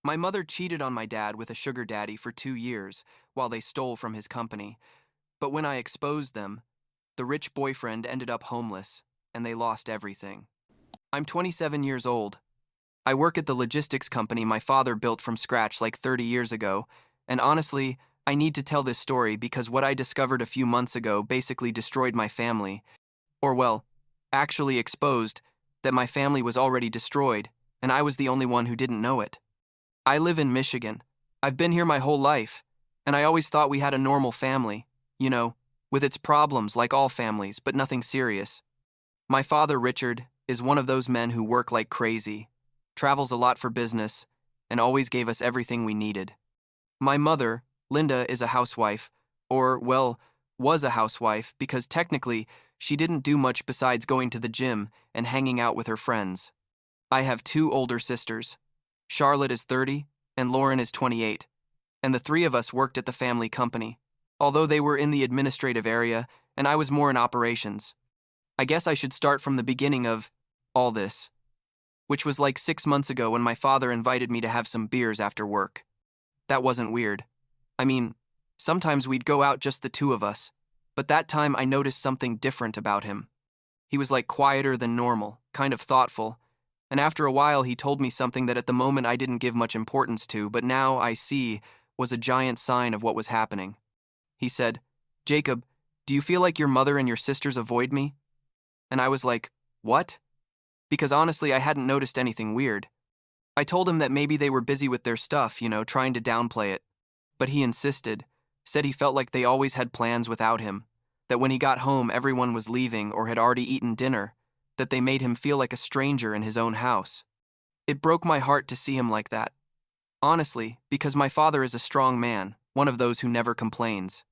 My mother cheated on my dad with a sugar daddy for 2 years while they stole from his company. But when I exposed them, the rich boyfriend ended up homeless, and they lost everything. I'm 27 years old. I work at the logistics company my father built from scratch like 30 years ago, and honestly, I need to tell this story because what I discovered a few months ago basically destroyed my family. Or, well, actually exposed that my family was already destroyed, and I was the only one who didn't know it. I live in Michigan. I've been here my whole life, and I always thought we had a normal family, you know, with its problems like all families, but nothing serious. My father, Richard, is one of those men who work like crazy, travels a lot for business, and always gave us everything we needed. My mother, Linda, is a housewife, or, well, was a housewife because technically she didn't do much besides going to the gym and hanging out with her friends. I have two older sisters. Charlotte is 30 and Lauren is 28, and the three of us worked at the family company, although they were in the administrative area and I was more in operations. I guess I should start from the beginning of all this, which was like 6 months ago when my father invited me to have some beers after work. That wasn't weird. I mean, sometimes we'd go out just the two of us, but that time I noticed something different about him. He was like quieter than normal, kind of thoughtful, and after a while he told me something that at the moment I didn't give much importance to, but now I see was a giant sign of what was happening. He said, "Jacob, do you feel like your mother and your sisters avoid me?" And I was like, "What?" Because honestly, I hadn't noticed anything weird. I told him that maybe they were busy with their stuff, trying to downplay it. But he insisted, said he felt like they always had plans without him, that when he got home everyone was leaving or had already eaten dinner, that they made him feel like a stranger in his own house. It broke my heart to see him like that. Honestly, because my father is a strong man, one of those who never complains.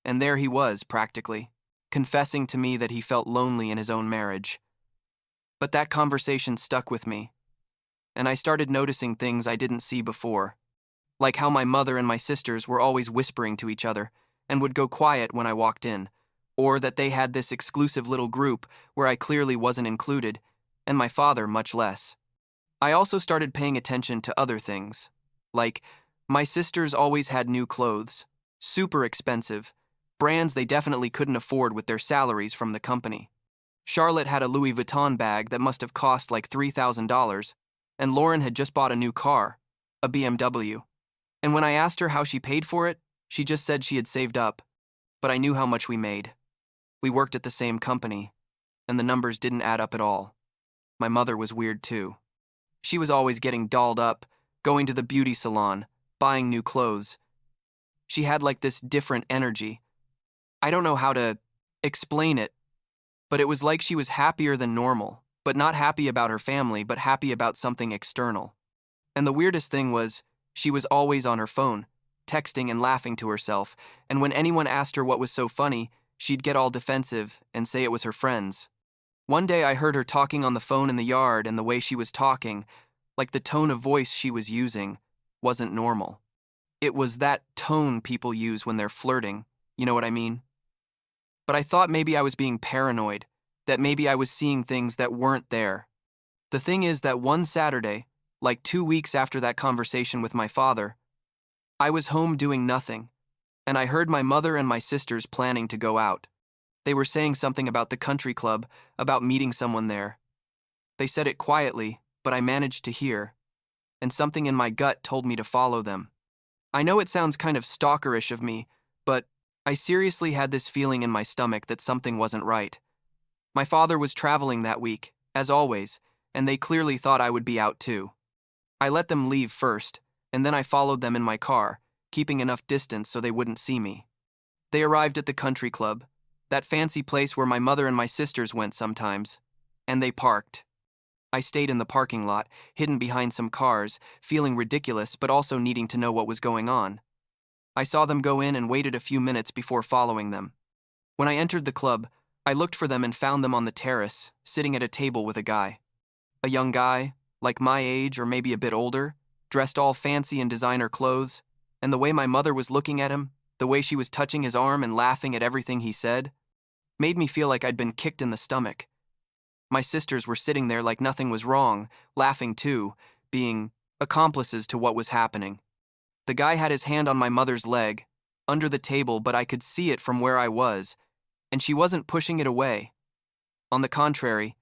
And there he was, practically, confessing to me that he felt lonely in his own marriage. But that conversation stuck with me, and I started noticing things I didn't see before, like how my mother and my sisters were always whispering to each other and would go quiet when I walked in, or that they had this exclusive little group where I clearly wasn't included, and my father much less. I also started paying attention to other things, like my sisters always had new clothes, super expensive, brands they definitely couldn't afford with their salaries from the company. Charlotte had a Louis Vuitton bag that must have cost like $3,000, and Lauren had just bought a new car, a BMW. And when I asked her how she paid for it, she just said she had saved up. But I knew how much we made. We worked at the same company, and the numbers didn't add up at all. My mother was weird too. She was always getting dolled up, going to the beauty salon, buying new clothes. She had like this different energy. I don't know how to explain it, but it was like she was happier than normal, but not happy about her family, but happy about something external. And the weirdest thing was, she was always on her phone, texting and laughing to herself, and when anyone asked her what was so funny, she'd get all defensive and say it was her friends. One day I heard her talking on the phone in the yard, and the way she was talking, like the tone of voice she was using, wasn't normal. It was that tone people use when they're flirting, you know what I mean? But I thought maybe I was being paranoid, that maybe I was seeing things that weren't there. The thing is that one Saturday, like 2 weeks after that conversation with my father, I was home doing nothing, and I heard my mother and my sisters planning to go out. They were saying something about the country club, about meeting someone there. They said it quietly, but I managed to hear, and something in my gut told me to follow them. I know it sounds kind of stalkerish of me, but I seriously had this feeling in my stomach that something wasn't right. My father was traveling that week, as always, and they clearly thought I would be out too. I let them leave first, and then I followed them in my car, keeping enough distance so they wouldn't see me. They arrived at the country club, that fancy place where my mother and my sisters went sometimes, and they parked. I stayed in the parking lot, hidden behind some cars, feeling ridiculous but also needing to know what was going on. I saw them go in and waited a few minutes before following them. When I entered the club, I looked for them and found them on the terrace, sitting at a table with a guy. A young guy, like my age or maybe a bit older, dressed all fancy in designer clothes, and the way my mother was looking at him, the way she was touching his arm and laughing at everything he said, made me feel like I'd been kicked in the stomach. My sisters were sitting there like nothing was wrong, laughing too, being accomplices to what was happening. The guy had his hand on my mother's leg, under the table, but I could see it from where I was, and she wasn't pushing it away. On the contrary,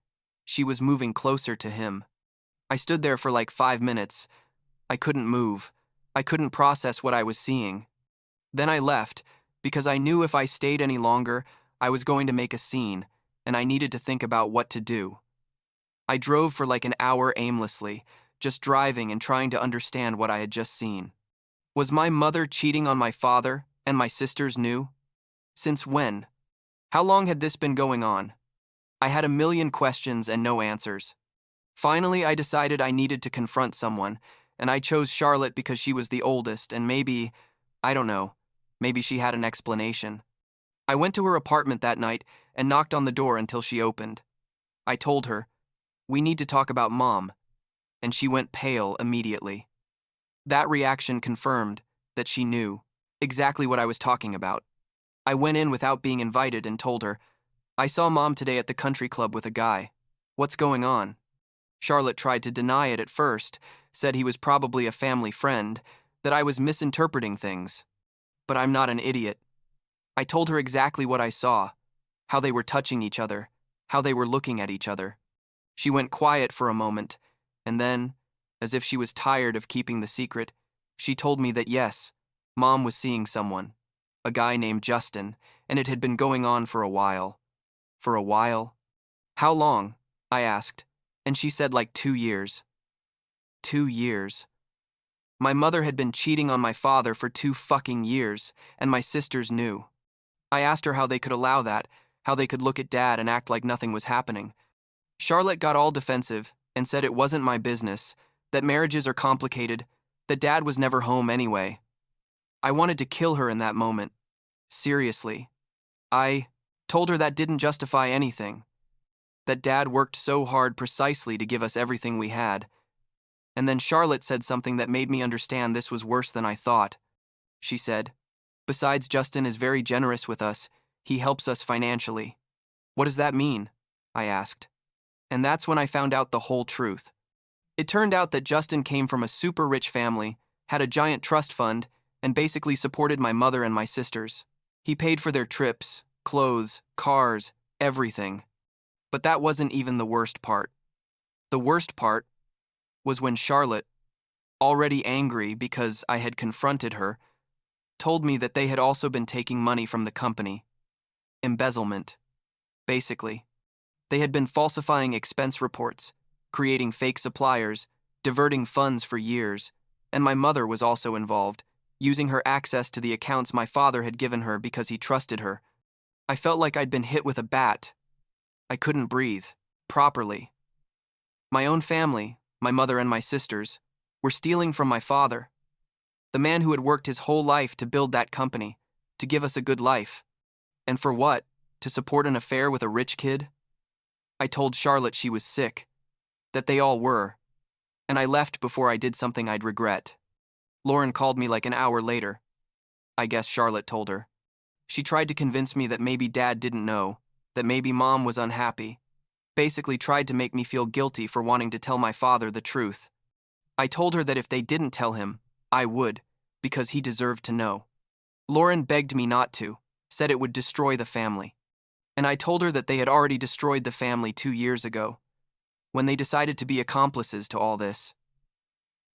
she was moving closer to him. I stood there for like 5 minutes. I couldn't move. I couldn't process what I was seeing. Then I left, because I knew if I stayed any longer, I was going to make a scene, and I needed to think about what to do. I drove for like an hour aimlessly, just driving and trying to understand what I had just seen. Was my mother cheating on my father, and my sisters knew? Since when? How long had this been going on? I had a million questions and no answers. Finally, I decided I needed to confront someone, and I chose Charlotte because she was the oldest, and maybe, I don't know, maybe she had an explanation. I went to her apartment that night and knocked on the door until she opened. I told her, "We need to talk about Mom," and she went pale immediately. That reaction confirmed that she knew exactly what I was talking about. I went in without being invited and told her, "I saw Mom today at the country club with a guy. What's going on?" Charlotte tried to deny it at first, said he was probably a family friend, that I was misinterpreting things. But I'm not an idiot. I told her exactly what I saw, how they were touching each other, how they were looking at each other. She went quiet for a moment, and then, as if she was tired of keeping the secret, she told me that yes, Mom was seeing someone, a guy named Justin, and it had been going on for a while. For a while? How long? I asked, and she said like 2 years. 2 years. My mother had been cheating on my father for 2 fucking years, and my sisters knew. I asked her how they could allow that, how they could look at Dad and act like nothing was happening. Charlotte got all defensive and said it wasn't my business, that marriages are complicated, that Dad was never home anyway. I wanted to kill her in that moment. Seriously. I told her that didn't justify anything, that Dad worked so hard precisely to give us everything we had. And then Charlotte said something that made me understand this was worse than I thought. She said, "Besides, Justin is very generous with us. He helps us financially." "What does that mean?" I asked. And that's when I found out the whole truth. It turned out that Justin came from a super rich family, had a giant trust fund, and basically supported my mother and my sisters. He paid for their trips, clothes, cars, everything. But that wasn't even the worst part. The worst part was when Charlotte, already angry because I had confronted her, told me that they had also been taking money from the company. Embezzlement. Basically, they had been falsifying expense reports, creating fake suppliers, diverting funds for years, and my mother was also involved, using her access to the accounts my father had given her because he trusted her. I felt like I'd been hit with a bat. I couldn't breathe, properly. My own family, my mother and my sisters, were stealing from my father, the man who had worked his whole life to build that company, to give us a good life. And for what? To support an affair with a rich kid? I told Charlotte she was sick, that they all were, and I left before I did something I'd regret. Lauren called me like an hour later. I guess Charlotte told her. She tried to convince me that maybe Dad didn't know, that maybe Mom was unhappy. Basically tried to make me feel guilty for wanting to tell my father the truth. I told her that if they didn't tell him, I would, because he deserved to know. Lauren begged me not to, said it would destroy the family. And I told her that they had already destroyed the family 2 years ago, when they decided to be accomplices to all this.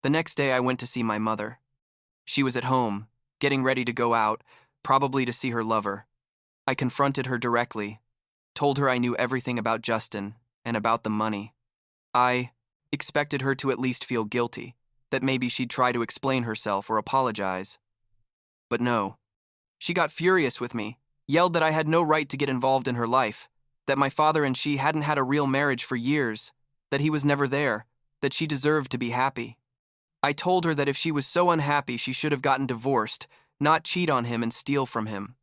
The next day I went to see my mother. She was at home, getting ready to go out, probably to see her lover. I confronted her directly, told her I knew everything about Justin and about the money. I expected her to at least feel guilty, that maybe she'd try to explain herself or apologize. But no. She got furious with me, yelled that I had no right to get involved in her life, that my father and she hadn't had a real marriage for years, that he was never there, that she deserved to be happy. I told her that if she was so unhappy she should have gotten divorced, not cheat on him and steal from him.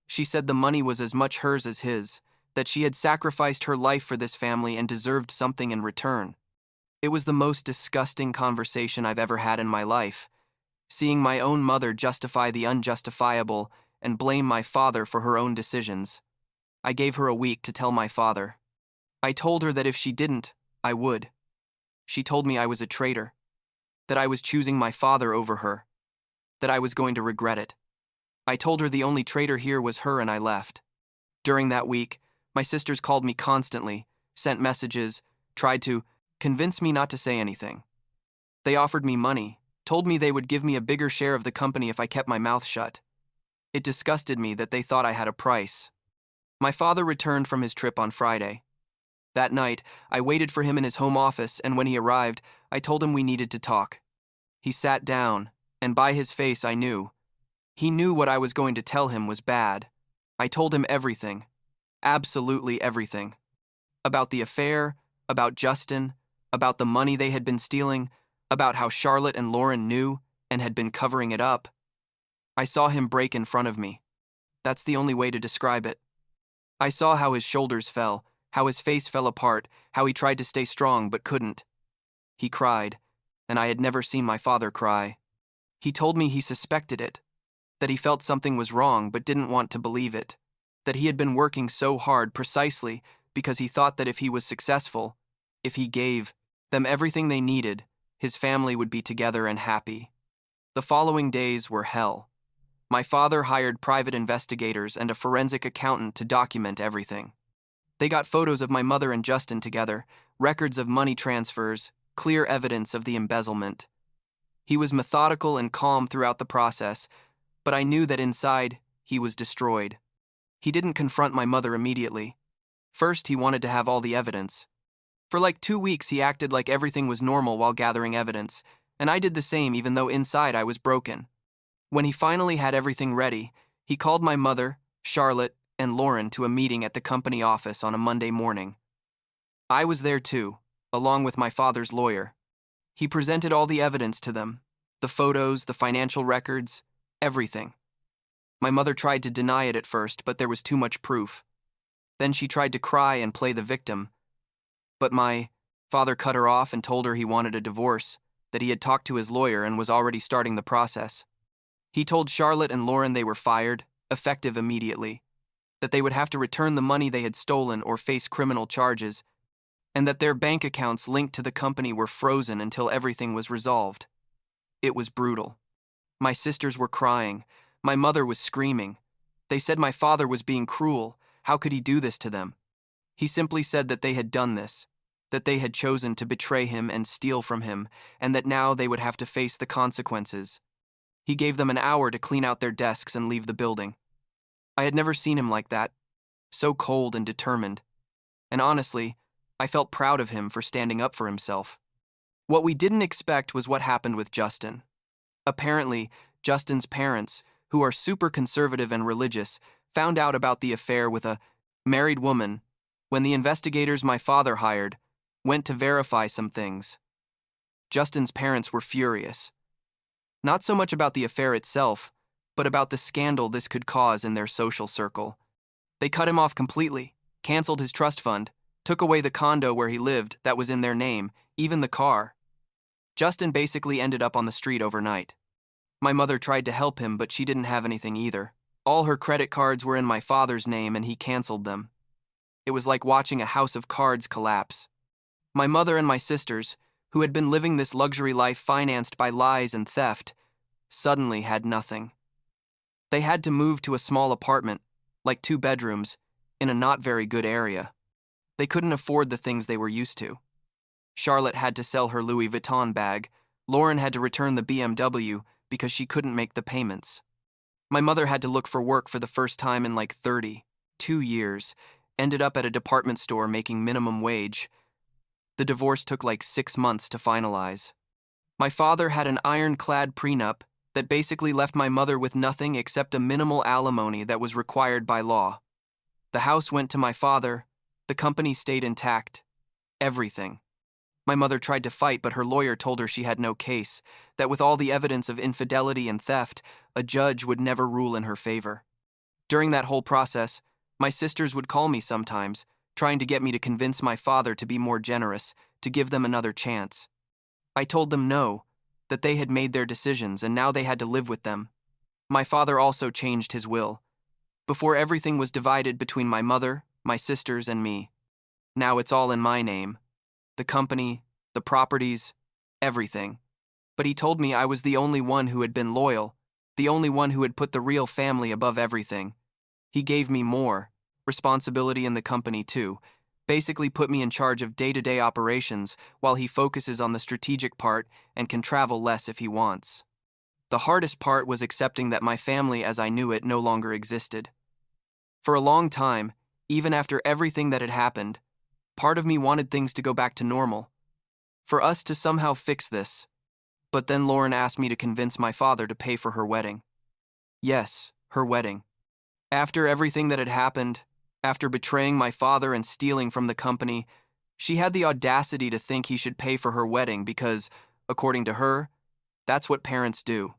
She said the money was as much hers as his, that she had sacrificed her life for this family and deserved something in return. It was the most disgusting conversation I've ever had in my life, seeing my own mother justify the unjustifiable and blame my father for her own decisions. I gave her a week to tell my father. I told her that if she didn't, I would. She told me I was a traitor. that I was choosing my father over her, that I was going to regret it. I told her the only traitor here was her and I left. During that week, my sisters called me constantly, sent messages, tried to convince me not to say anything. They offered me money, told me they would give me a bigger share of the company if I kept my mouth shut. It disgusted me that they thought I had a price. My father returned from his trip on Friday. That night, I waited for him in his home office, and when he arrived, I told him we needed to talk. He sat down, and by his face I knew. He knew what I was going to tell him was bad. I told him everything. Absolutely everything. About the affair, about Justin, about the money they had been stealing, about how Charlotte and Lauren knew and had been covering it up. I saw him break in front of me. That's the only way to describe it. I saw how his shoulders fell, how his face fell apart, how he tried to stay strong but couldn't. He cried, and I had never seen my father cry. He told me he suspected it, that he felt something was wrong but didn't want to believe it, that he had been working so hard precisely because he thought that if he was successful, if he gave them everything they needed, his family would be together and happy. The following days were hell. My father hired private investigators and a forensic accountant to document everything. They got photos of my mother and Justin together, records of money transfers, clear evidence of the embezzlement. He was methodical and calm throughout the process, but I knew that inside, he was destroyed. He didn't confront my mother immediately. First, he wanted to have all the evidence. For like 2 weeks, he acted like everything was normal while gathering evidence, and I did the same even though inside I was broken. When he finally had everything ready, he called my mother, Charlotte, and Lauren to a meeting at the company office on a Monday morning. I was there too, along with my father's lawyer. He presented all the evidence to them, the photos, the financial records, everything. My mother tried to deny it at first, but there was too much proof. Then she tried to cry and play the victim. But my father cut her off and told her he wanted a divorce, that he had talked to his lawyer and was already starting the process. He told Charlotte and Lauren they were fired, effective immediately, that they would have to return the money they had stolen or face criminal charges, and that their bank accounts linked to the company were frozen until everything was resolved. It was brutal. My sisters were crying. My mother was screaming. They said my father was being cruel. How could he do this to them? He simply said that they had done this, that they had chosen to betray him and steal from him, and that now they would have to face the consequences. He gave them an hour to clean out their desks and leave the building. I had never seen him like that, so cold and determined. And honestly, I felt proud of him for standing up for himself. What we didn't expect was what happened with Justin. Apparently, Justin's parents, who are super conservative and religious, found out about the affair with a married woman when the investigators my father hired went to verify some things. Justin's parents were furious. Not so much about the affair itself, but about the scandal this could cause in their social circle. They cut him off completely, canceled his trust fund, took away the condo where he lived that was in their name, even the car. Justin basically ended up on the street overnight. My mother tried to help him, but she didn't have anything either. All her credit cards were in my father's name and he canceled them. It was like watching a house of cards collapse. My mother and my sisters, who had been living this luxury life financed by lies and theft, suddenly had nothing. They had to move to a small apartment, like 2 bedrooms, in a not very good area. They couldn't afford the things they were used to. Charlotte had to sell her Louis Vuitton bag. Lauren had to return the BMW because she couldn't make the payments. My mother had to look for work for the first time in like 32 years, ended up at a department store making minimum wage. The divorce took like 6 months to finalize. My father had an ironclad prenup that basically left my mother with nothing except a minimal alimony that was required by law. The house went to my father, the company stayed intact, everything. My mother tried to fight, but her lawyer told her she had no case, that with all the evidence of infidelity and theft, a judge would never rule in her favor. During that whole process, my sisters would call me sometimes, trying to get me to convince my father to be more generous, to give them another chance. I told them no, that they had made their decisions and now they had to live with them. My father also changed his will. Before, everything was divided between my mother, my sisters, and me. Now it's all in my name. The company, the properties, everything. But he told me I was the only one who had been loyal, the only one who had put the real family above everything. He gave me more responsibility in the company too, basically put me in charge of day-to-day operations while he focuses on the strategic part and can travel less if he wants. The hardest part was accepting that my family as I knew it no longer existed. For a long time, even after everything that had happened, part of me wanted things to go back to normal, for us to somehow fix this. But then Lauren asked me to convince my father to pay for her wedding. Yes, her wedding. After everything that had happened, after betraying my father and stealing from the company, she had the audacity to think he should pay for her wedding because, according to her, that's what parents do.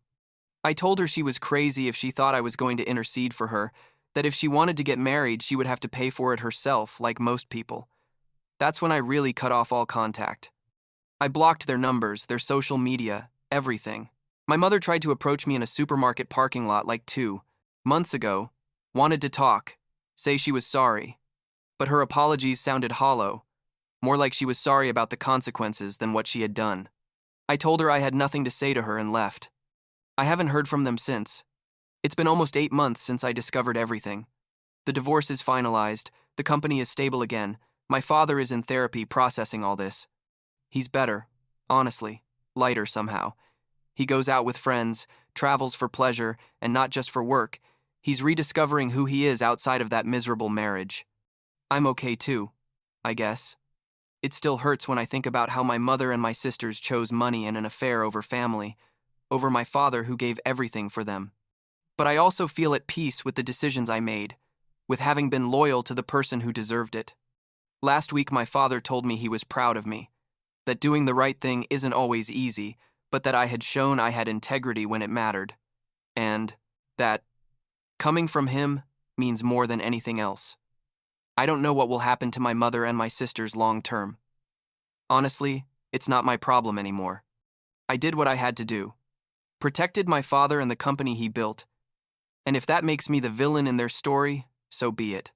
I told her she was crazy if she thought I was going to intercede for her, that if she wanted to get married, she would have to pay for it herself, like most people. That's when I really cut off all contact. I blocked their numbers, their social media, everything. My mother tried to approach me in a supermarket parking lot like 2 months ago, wanted to talk, say she was sorry. But her apologies sounded hollow, more like she was sorry about the consequences than what she had done. I told her I had nothing to say to her and left. I haven't heard from them since. It's been almost 8 months since I discovered everything. The divorce is finalized, the company is stable again, my father is in therapy processing all this. He's better, honestly, lighter somehow. He goes out with friends, travels for pleasure, and not just for work. He's rediscovering who he is outside of that miserable marriage. I'm okay too, I guess. It still hurts when I think about how my mother and my sisters chose money and an affair over family, over my father who gave everything for them. But I also feel at peace with the decisions I made, with having been loyal to the person who deserved it. Last week my father told me he was proud of me, that doing the right thing isn't always easy, but that I had shown I had integrity when it mattered, and that coming from him means more than anything else. I don't know what will happen to my mother and my sisters long term. Honestly, it's not my problem anymore. I did what I had to do. Protected my father and the company he built, and if that makes me the villain in their story, so be it.